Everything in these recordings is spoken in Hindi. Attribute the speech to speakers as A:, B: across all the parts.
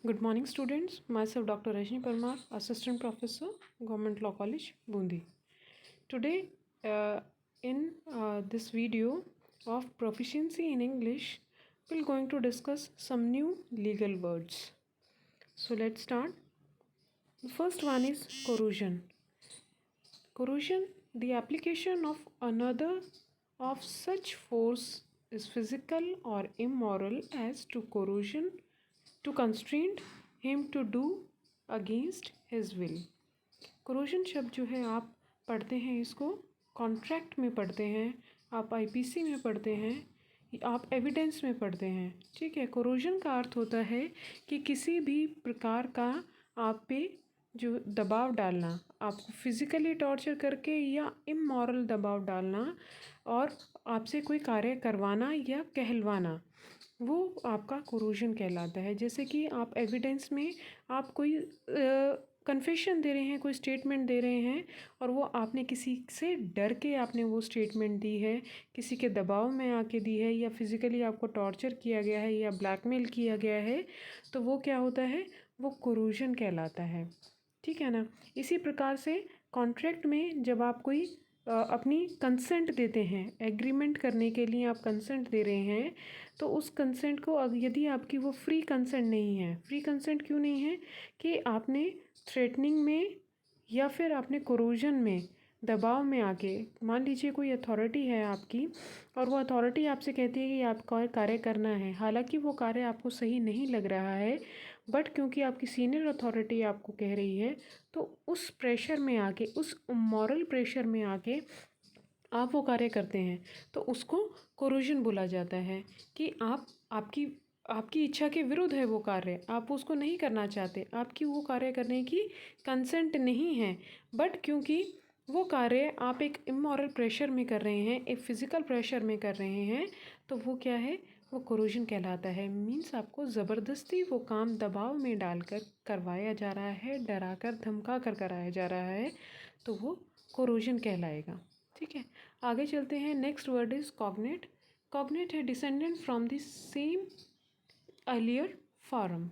A: Good morning, students. Myself, Dr. Rajni Parmar, Assistant Professor, Government Law College, Bundi. Today, in this video of proficiency in English, we're going to discuss some new legal words. So let's start. The first one is coercion. Coercion, the application of another of such force is physical or immoral as to coercion to constrain him to do against his will. Corrosion शब्द जो है आप पढ़ते हैं, इसको कॉन्ट्रैक्ट में पढ़ते हैं, आप आईपीसी में पढ़ते हैं, आप एविडेंस में पढ़ते हैं। ठीक है, कोरोजन का अर्थ होता है कि किसी भी प्रकार का आप पे जो दबाव डालना, आपको फिज़िकली टॉर्चर करके या इमोरल दबाव डालना और आपसे कोई कार्य करवाना या कहलवाना, वो आपका कोरोजन कहलाता है। जैसे कि आप एविडेंस में आप कोई कन्फेशन दे रहे हैं, कोई स्टेटमेंट दे रहे हैं और वो आपने किसी से डर के आपने वो स्टेटमेंट दी है, किसी के दबाव में आके दी है या फिज़िकली आपको टॉर्चर किया गया है या ब्लैकमेल किया गया है, तो वो क्या होता है, वो कोरोजन कहलाता है। ठीक है ना। इसी प्रकार से कॉन्ट्रैक्ट में जब आप कोई अपनी कंसेंट देते हैं, एग्रीमेंट करने के लिए आप कंसेंट दे रहे हैं, तो उस कंसेंट को यदि आपकी वो फ्री कंसेंट नहीं है, फ्री कंसेंट क्यों नहीं है कि आपने थ्रेटनिंग में या फिर आपने कोरोजन में दबाव में आके, मान लीजिए कोई अथॉरिटी है आपकी और वो अथॉरिटी आपसे कहती है कि आपको कार्य करना है, हालांकि वो कार्य आपको सही नहीं लग रहा है, बट क्योंकि आपकी सीनियर अथॉरिटी आपको कह रही है, तो उस प्रेशर में आके, उस मॉरल प्रेशर में आके आप वो कार्य करते हैं, तो उसको कोरोजन बोला जाता है कि आपकी इच्छा के विरुद्ध है वो कार्य, आप उसको नहीं करना चाहते, आपकी वो कार्य करने की कंसेंट नहीं है, बट क्योंकि वो कार्य आप एक इमोरल प्रेशर में कर रहे हैं, एक फ़िज़िकल प्रेशर में कर रहे हैं, तो वो क्या है, वो कोरोजन कहलाता है। मीन्स आपको ज़बरदस्ती वो काम दबाव में डालकर करवाया जा रहा है, डरा कर धमका कर कराया जा रहा है, तो वो कोरोजन कहलाएगा। ठीक है, आगे चलते हैं। Next word is cognate. Cognate है descendant from the same earlier form.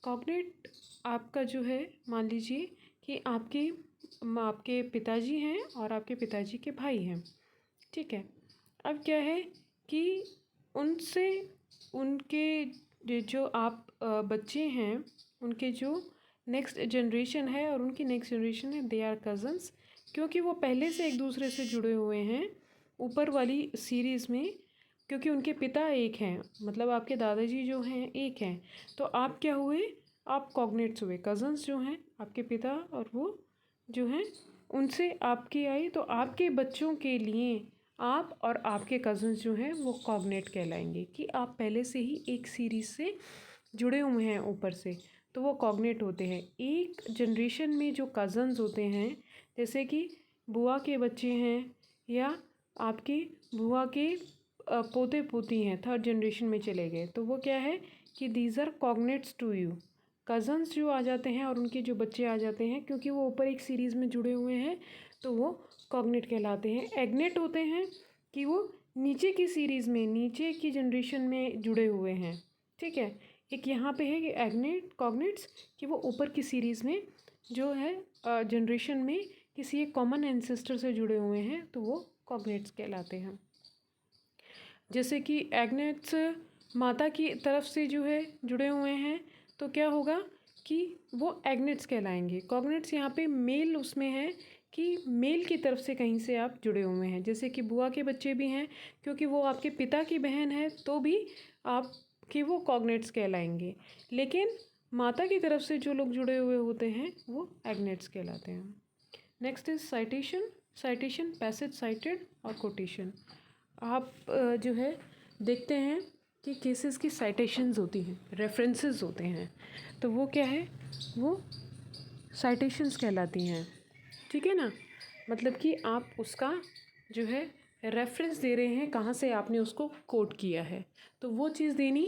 A: Cognate आपका जो है, मान लीजिए कि आपके पिताजी हैं और आपके पिताजी के भाई हैं। ठीक है, अब क्या है कि उनसे उनके जो आप बच्चे हैं, उनके जो नेक्स्ट जनरेशन है और उनकी नेक्स्ट जनरेशन है, दे आर कज़न्स, क्योंकि वो पहले से एक दूसरे से जुड़े हुए हैं ऊपर वाली सीरीज़ में, क्योंकि उनके पिता एक हैं, मतलब आपके दादाजी जो हैं एक हैं, तो आप क्या हुए, आप कॉग्नेट्स हुए। कज़न्स जो हैं आपके पिता और वो जो हैं उनसे आपकी आई, तो आपके बच्चों के लिए आप और आपके कज़न्स जो हैं वो कॉग्नेट कहलाएंगे कि आप पहले से ही एक सीरीज़ से जुड़े हुए हैं ऊपर से, तो वो कॉग्नेट होते हैं। एक जनरेशन में जो कज़न्स होते हैं, जैसे कि बुआ के बच्चे हैं या आपकी बुआ के पोते पोती हैं, थर्ड जनरेशन में चले गए, तो वो क्या है कि these are cognates to you. Cousins जो आ जाते हैं और उनके जो बच्चे आ जाते हैं, क्योंकि वो ऊपर एक सीरीज़ में जुड़े हुए हैं, तो वो कॉग्नेट कहलाते हैं। एग्नेट होते हैं कि वो नीचे की सीरीज़ में, नीचे की जनरेशन में जुड़े हुए हैं। ठीक है, एक यहाँ पे है कि एग्नेट कॉग्नेट्स कि वो ऊपर की सीरीज़ में जो है जनरेशन में किसी एक कॉमन एंसेस्टर से जुड़े हुए हैं, तो वो कॉग्नेट्स कहलाते हैं। जैसे कि एग्नेट्स माता की तरफ से जो है जुड़े हुए हैं, तो क्या होगा कि वो एग्नेट्स कहलाएंगे। कॉग्नेट्स यहाँ पे मेल उसमें है कि मेल की तरफ से कहीं से आप जुड़े हुए हैं, जैसे कि बुआ के बच्चे भी हैं, क्योंकि वो आपके पिता की बहन है, तो भी आपके वो कॉग्नेट्स कहलाएंगे। लेकिन माता की तरफ से जो लोग जुड़े हुए होते हैं वो एग्नेट्स कहलाते हैं। Next is citation. Citation, passage cited और कोटेशन। आप जो है देखते हैं कि केसेस की साइटेशंस होती हैं, रेफरेंसेस होते हैं, तो वो क्या है, वो साइटेशंस कहलाती हैं। ठीक है ना, मतलब कि आप उसका जो है रेफरेंस दे रहे हैं, कहाँ से आपने उसको कोट किया है, तो वो चीज़ देनी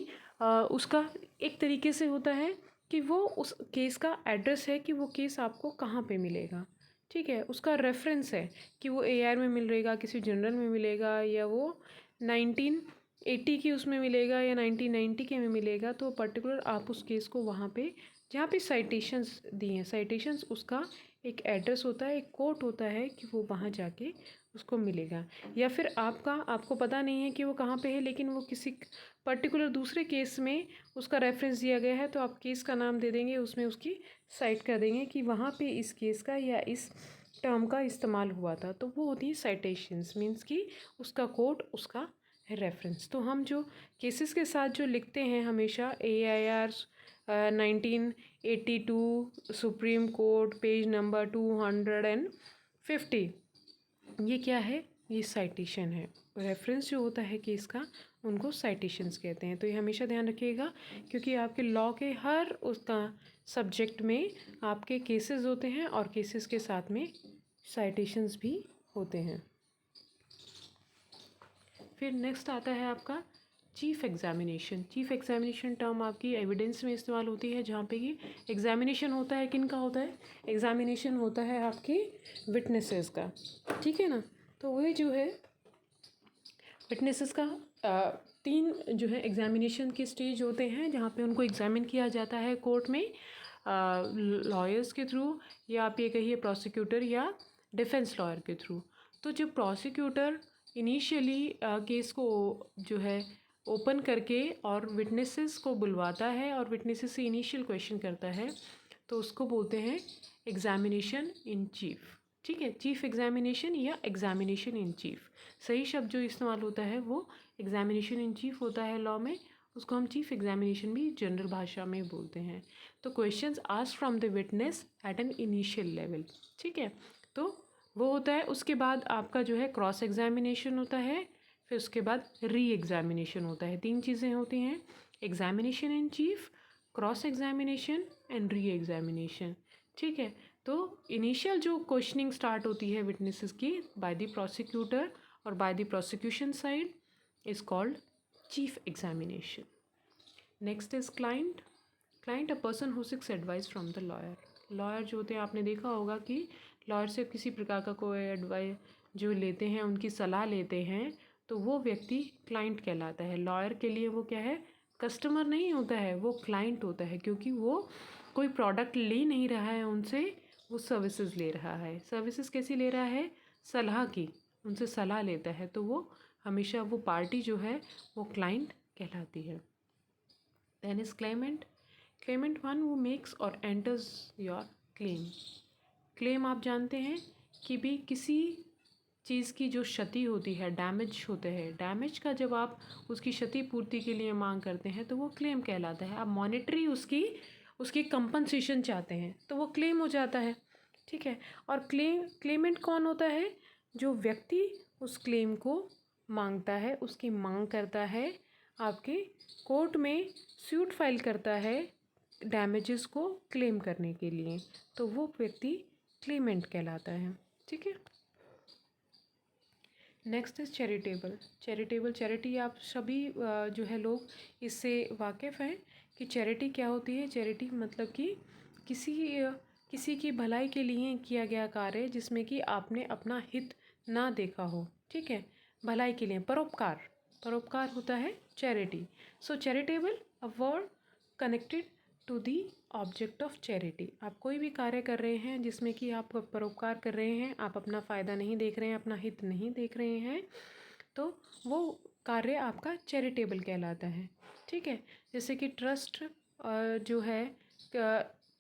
A: उसका एक तरीके से होता है कि वो उस केस का एड्रेस है कि वो केस आपको कहाँ पे मिलेगा। ठीक है, उसका रेफरेंस है कि वो एआर में मिलेगा, किसी जनरल में मिलेगा, या वो 19 80 की उसमें मिलेगा या 1990 के में मिलेगा, तो पर्टिकुलर आप उस केस को वहाँ पे जहाँ पे साइटेशंस दी हैं, साइटेशंस उसका एक एड्रेस होता है, एक कोड होता है कि वो वहाँ जाके उसको मिलेगा। या फिर आपको पता नहीं है कि वो कहाँ पे है, लेकिन वो किसी पर्टिकुलर दूसरे केस में उसका रेफरेंस दिया गया है, तो आप केस का नाम दे देंगे, उसमें उसकी साइट कर देंगे कि वहाँ पे इस केस का या इस टर्म का इस्तेमाल हुआ था। तो वो होती है साइटेशंस, मीन्स कि उसका कोड, उसका रेफरेंस। तो हम जो केसेस के साथ जो लिखते हैं हमेशा AIR 1982 supreme court page number 250, ये क्या है? ये साइटेशन है। रेफरेंस जो होता है केस का, उनको साइटेशंस कहते हैं। तो ये हमेशा ध्यान रखिएगा, क्योंकि आपके लॉ के हर उसका सब्जेक्ट में आपके केसेस होते हैं और केसेस के साथ में साइटेशंस भी होते हैं। फिर नेक्स्ट आता है आपका chief examination. Chief examination term आपकी एविडेंस में इस्तेमाल होती है, जहाँ पे कि एग्जामिनेशन होता है, किन का होता है? एग्जामिनेशन होता है आपके विटनेसेस का, ठीक है ना। तो वही जो है विटनेसेस का 3 जो है एग्जामिनेशन के स्टेज होते हैं, जहाँ पे उनको एग्जामिन किया जाता है कोर्ट में, लॉयर्स के थ्रू, या आप ये कहिए प्रोसिक्यूटर या डिफेंस लॉयर के थ्रू। तो जब प्रोसिक्यूटर इनिशियली केस को जो है ओपन करके और विटनेसेस को बुलवाता है और विटनेसेस से इनिशियल क्वेश्चन करता है, तो उसको बोलते हैं एग्जामिनेशन इन चीफ, ठीक है। चीफ एग्जामिनेशन या एग्जामिनेशन इन चीफ, सही शब्द जो इस्तेमाल होता है वो एग्जामिनेशन इन चीफ होता है लॉ में, उसको हम चीफ एग्जामिनेशन भी जनरल भाषा में बोलते हैं। तो questions asked from the witness at an initial level, ठीक है। तो वो होता है। उसके बाद आपका जो है क्रॉस एग्जामिनेशन होता है, फिर उसके बाद री एग्जामिनेशन होता है। 3 चीज़ें होती हैं, examination in chief, cross examination and re examination, ठीक है। तो इनिशियल जो क्वेश्चनिंग स्टार्ट होती है विटनेसेस की बाय द प्रोसिक्यूटर और by the prosecution side is called chief examination. Next is client. Client a person who seeks advice from the lawyer. Lawyer जो होते हैं, आपने देखा होगा कि लॉयर से किसी प्रकार का कोई एडवाइस जो लेते हैं, उनकी सलाह लेते हैं, तो वो व्यक्ति क्लाइंट कहलाता है। लॉयर के लिए वो क्या है? कस्टमर नहीं होता है, वो क्लाइंट होता है, क्योंकि वो कोई प्रोडक्ट ले नहीं रहा है उनसे, वो सर्विसेज ले रहा है। सर्विसेज कैसी ले रहा है? सलाह की, उनसे सलाह लेता है, तो वो हमेशा वो पार्टी जो है वो क्लाइंट कहलाती है। Then is claimant. Claimant one who makes और एंटर्स योर क्लेम। क्लेम आप जानते हैं कि भी किसी चीज़ की जो क्षति होती है, डैमेज होते हैं, डैमेज का जब आप उसकी क्षति पूर्ति के लिए मांग करते हैं तो वो क्लेम कहलाता है। आप मॉनेटरी उसकी कंपनसेशन चाहते हैं तो वो क्लेम हो जाता है, ठीक है। और क्लेमेंट कौन होता है? जो व्यक्ति उस क्लेम को मांगता है, उसकी मांग करता है, आपके कोर्ट में सूट फाइल करता है डैमेजेस को क्लेम करने के लिए, तो वो व्यक्ति क्लेमेंट कहलाता है, ठीक है। Next is charitable. चैरिटी आप सभी जो है लोग इससे वाकिफ़ हैं कि चैरिटी क्या होती है। चैरिटी मतलब कि किसी की भलाई के लिए किया गया कार्य जिसमें कि आपने अपना हित ना देखा हो, ठीक है। भलाई के लिए, परोपकार होता है charity. So charitable a word connected to the object of charity. आप कोई भी कार्य कर रहे हैं जिसमें कि आप परोपकार कर रहे हैं, आप अपना फ़ायदा नहीं देख रहे हैं, अपना हित नहीं देख रहे हैं, तो वो कार्य आपका चैरिटेबल कहलाता है, ठीक है। जैसे कि ट्रस्ट जो है,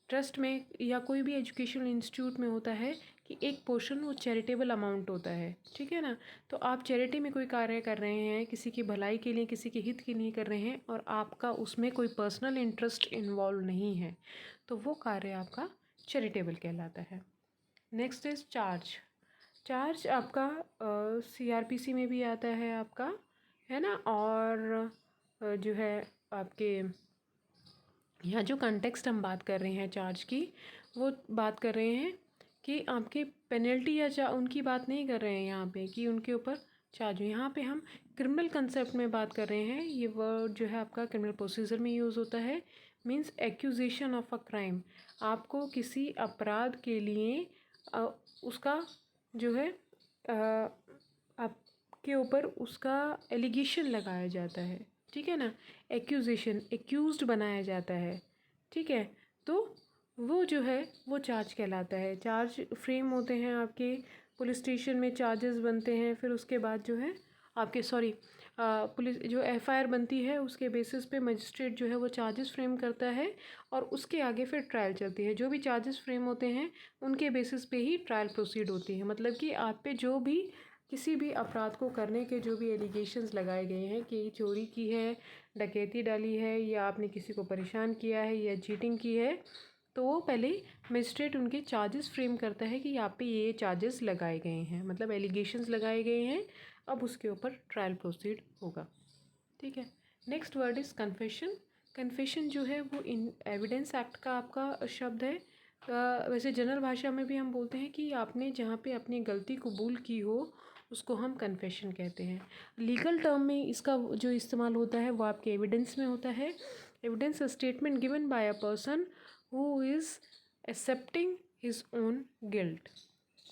A: ट्रस्ट में या कोई भी एजुकेशनल इंस्टीट्यूट में होता है कि एक पोर्शन वो चैरिटेबल अमाउंट होता है, ठीक है ना। तो आप चैरिटी में कोई कार्य कर रहे हैं, किसी की भलाई के लिए, किसी के हित के लिए कर रहे हैं, और आपका उसमें कोई पर्सनल इंटरेस्ट इन्वॉल्व नहीं है, तो वो कार्य आपका चैरिटेबल कहलाता है। नेक्स्ट इज चार्ज आपका CRPC में भी आता है आपका, है ना। और जो है आपके यहाँ जो कंटेक्स्ट हम बात कर रहे हैं चार्ज की, वो बात कर रहे हैं कि आपके पेनल्टी या उनकी बात नहीं कर रहे हैं यहाँ पे कि उनके ऊपर चार्ज हो। यहाँ पे हम क्रिमिनल कंसेप्ट में बात कर रहे हैं। ये वर्ड जो है आपका क्रिमिनल प्रोसीजर में यूज़ होता है। Means accusation of a crime. आपको किसी अपराध के लिए उसका जो है आप के ऊपर उसका एलिगेशन लगाया जाता है, ठीक है ना, एक्यूजेशन, एक्यूज्ड बनाया जाता है, ठीक है, तो वो जो है वो चार्ज कहलाता है। चार्ज फ्रेम होते हैं आपके, पुलिस स्टेशन में चार्जेस बनते हैं, फिर उसके बाद जो है आपके पुलिस जो एफआईआर बनती है उसके बेसिस पे मजिस्ट्रेट जो है वो चार्जेस फ्रेम करता है और उसके आगे फिर ट्रायल चलती है। जो भी चार्जेस फ्रेम होते हैं उनके बेसिस पे ही ट्रायल प्रोसीड होती है। मतलब कि आप पे जो भी किसी भी अपराध को करने के जो भी एलिगेशंस लगाए गए हैं कि चोरी की है, डकैती डाली है, या आपने किसी को परेशान किया है, या चीटिंग की है, तो वो पहले मजिस्ट्रेट उनके चार्जेस फ्रेम करता है कि आप पे ये चार्जेस लगाए गए हैं, मतलब एलिगेशंस लगाए गए हैं, अब उसके ऊपर ट्रायल प्रोसीड होगा, ठीक है। Next word is confession. Confession जो है वो इन एविडेंस एक्ट का आपका शब्द है। वैसे जनरल भाषा में भी हम बोलते हैं कि आपने जहाँ पे अपनी गलती कबूल की हो उसको हम कन्फेशन कहते हैं। लीगल टर्म में इसका जो इस्तेमाल होता है वो आपके एविडेंस में होता है। Evidence a statement given by a person who is accepting his own guilt.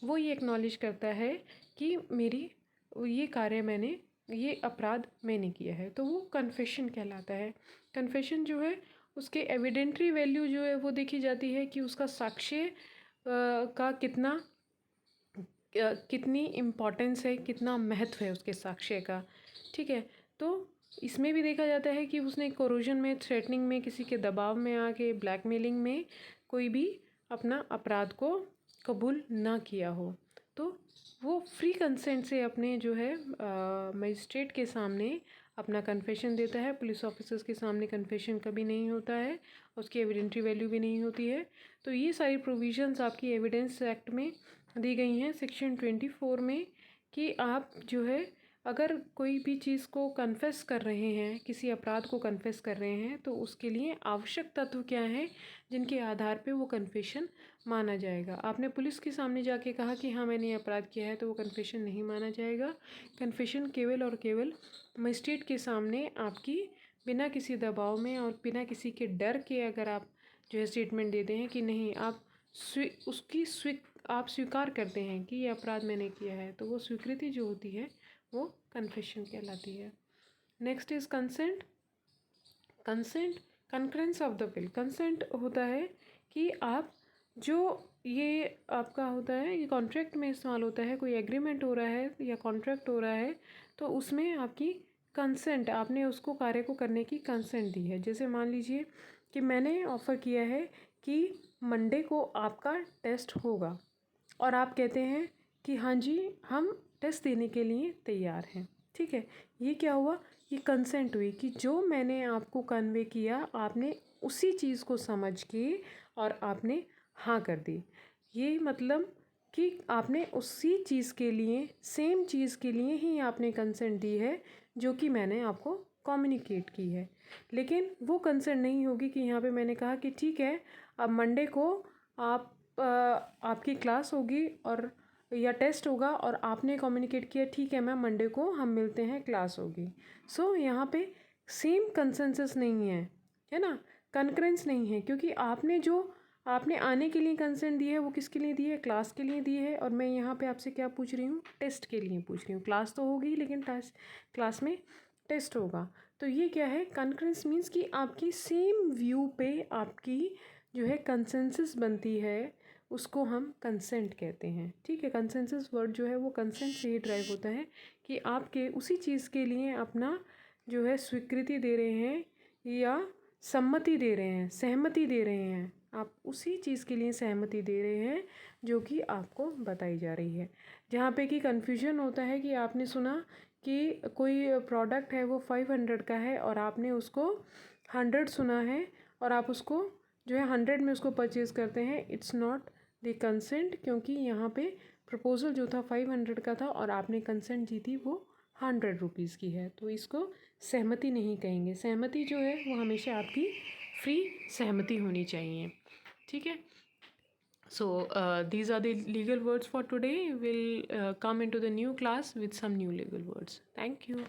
A: वो ये एक्नॉलेज करता है कि मेरी ये कार्य मैंने, ये अपराध मैंने किया है, तो वो कन्फेशन कहलाता है। कन्फेशन जो है उसके एविडेंट्री वैल्यू जो है वो देखी जाती है कि उसका साक्ष्य का कितनी इम्पोर्टेंस है, कितना महत्व है उसके साक्ष्य का, ठीक है। तो इसमें भी देखा जाता है कि उसने कोरोजन में, थ्रेटनिंग में, किसी के दबाव में आके, ब्लैकमेलिंग में कोई भी अपना अपराध को कबूल ना किया हो, तो वो फ्री कंसेंट से अपने जो है मजिस्ट्रेट के सामने अपना कन्फेशन देता है। पुलिस ऑफिसर्स के सामने कन्फेशन कभी नहीं होता है, उसकी एविडेंट्री वैल्यू भी नहीं होती है। तो ये सारी प्रोविजंस आपकी एविडेंस एक्ट में दी गई हैं सेक्शन 24 में, कि आप जो है अगर कोई भी चीज़ को कन्फेस कर रहे हैं, किसी अपराध को कन्फेस कर रहे हैं, तो उसके लिए आवश्यक तत्व क्या हैं जिनके आधार पे वो कन्फेशन माना जाएगा। आपने पुलिस के सामने जाके कहा कि हाँ मैंने ये अपराध किया है, तो वो कन्फेशन नहीं माना जाएगा। कन्फेशन केवल और केवल मजिस्ट्रेट के सामने आपकी बिना किसी दबाव में और बिना किसी के डर के अगर आप जो है स्टेटमेंट देते हैं कि नहीं, आप आप स्वीकार करते हैं कि ये अपराध मैंने किया है, तो वो स्वीकृति जो होती है वो कन्फेशन कहलाती है। Next is consent. Consent, concurrence of the will. Consent होता है कि आप जो ये आपका होता है, ये कॉन्ट्रैक्ट में इस्तेमाल होता है, कोई एग्रीमेंट हो रहा है या कॉन्ट्रैक्ट हो रहा है, तो उसमें आपकी कंसेंट, आपने उसको कार्य को करने की कंसेंट दी है। जैसे मान लीजिए कि मैंने ऑफ़र किया है कि मंडे को आपका टेस्ट होगा, और आप कहते हैं कि हाँ जी हम टेस्ट देने के लिए तैयार हैं, ठीक है। ये क्या हुआ, ये कंसेंट हुई कि जो मैंने आपको कन्वे किया आपने उसी चीज़ को समझ के और आपने हाँ कर दी। ये मतलब कि आपने उसी चीज़ के लिए, सेम चीज़ के लिए ही आपने कंसेंट दी है जो कि मैंने आपको कम्युनिकेट की है। लेकिन वो कंसेंट नहीं होगी कि यहाँ पे मैंने कहा कि ठीक है अब मंडे को आपकी क्लास होगी और या टेस्ट होगा, और आपने कम्युनिकेट किया ठीक है मैम मंडे को हम मिलते हैं, क्लास होगी। सो यहाँ पे सेम कंसेंसस नहीं है ना, कनकरेंस नहीं है, क्योंकि आपने आने के लिए कंसेंट दी है वो किसके लिए दी है, क्लास के लिए दी है। और मैं यहाँ पे आपसे क्या पूछ रही हूँ, टेस्ट के लिए पूछ रही हूँ। क्लास तो होगी लेकिन क्लास में टेस्ट होगा। तो ये क्या है, कनकरेंस मीन्स कि आपकी सेम व्यू पे आपकी जो है कंसेंसस बनती है, उसको हम कंसेंट कहते हैं, ठीक है। कंसेंसस वर्ड जो है वो कंसेंट से ही ड्राइव होता है कि आपके उसी चीज़ के लिए अपना जो है स्वीकृति दे रहे हैं या सम्मति दे रहे हैं, सहमति दे रहे हैं, आप उसी चीज़ के लिए सहमति दे रहे हैं जो कि आपको बताई जा रही है। जहाँ पे कि कन्फ्यूजन होता है कि आपने सुना कि कोई प्रोडक्ट है वो 500 का है और आपने उसको 100 सुना है और आप उसको जो है 100 में उसको परचेज़ करते हैं, इट्स नॉट द कंसेंट, क्योंकि यहाँ पे प्रपोज़ल जो था 500 का था और आपने कंसेंट दी थी वो 100 रुपीज़ की है, तो इसको सहमति नहीं कहेंगे। सहमति जो है वो हमेशा आपकी फ्री सहमति होनी चाहिए, ठीक है। So these are the legal words for today. We'll come into the new class with some new legal words. Thank you.